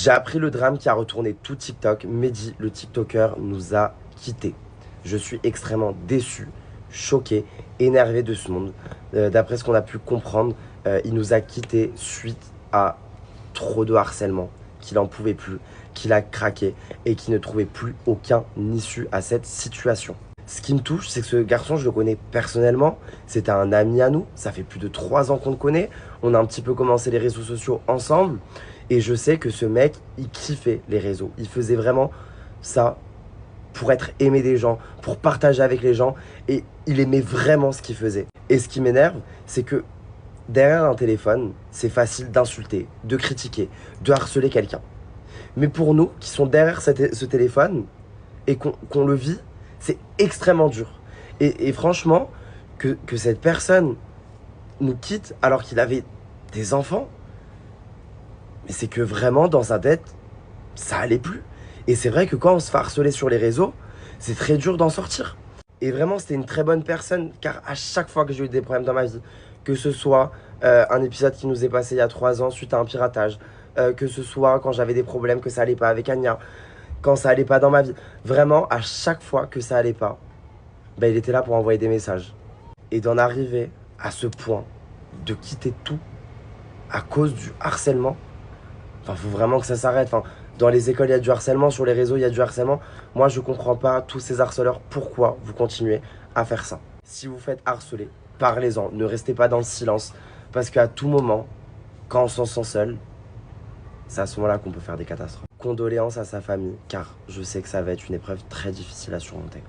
J'ai appris le drame qui a retourné tout TikTok. Mehdi, le TikToker, nous a quittés. Je suis extrêmement déçu, choqué, énervé de ce monde. D'après ce qu'on a pu comprendre, il nous a quittés suite à trop de harcèlement, qu'il n'en pouvait plus, qu'il a craqué et qu'il ne trouvait plus aucun issue à cette situation. Ce qui me touche, c'est que ce garçon, je le connais personnellement. C'était un ami à nous. Ça fait plus de 3 ans qu'on le connaît. On a un petit peu commencé les réseaux sociaux ensemble. Et je sais que ce mec, il kiffait les réseaux. Il faisait vraiment ça pour être aimé des gens, pour partager avec les gens. Et il aimait vraiment ce qu'il faisait. Et ce qui m'énerve, c'est que derrière un téléphone, c'est facile d'insulter, de critiquer, de harceler quelqu'un. Mais pour nous, qui sont derrière ce téléphone et qu'on le vit, c'est extrêmement dur. Et franchement, que cette personne nous quitte alors qu'il avait des enfants, mais c'est que vraiment, dans sa tête, ça allait plus. Et c'est vrai que quand on se fait harceler sur les réseaux, c'est très dur d'en sortir. Et vraiment, c'était une très bonne personne, car à chaque fois que j'ai eu des problèmes dans ma vie, que ce soit un épisode qui nous est passé il y a 3 ans suite à un piratage, que ce soit quand j'avais des problèmes, que ça allait pas avec Anya, quand ça allait pas dans ma vie, vraiment, à chaque fois que ça allait pas, ben, il était là pour envoyer des messages. Et d'en arriver à ce point, de quitter tout à cause du harcèlement, enfin, faut vraiment que ça s'arrête. Enfin, dans les écoles, il y a du harcèlement, sur les réseaux, il y a du harcèlement. Moi, je comprends pas tous ces harceleurs, pourquoi vous continuez à faire ça. Si vous faites harceler, parlez-en, ne restez pas dans le silence. Parce qu'à tout moment, quand on s'en sent seul, c'est à ce moment-là qu'on peut faire des catastrophes. Condoléances à sa famille, car je sais que ça va être une épreuve très difficile à surmonter.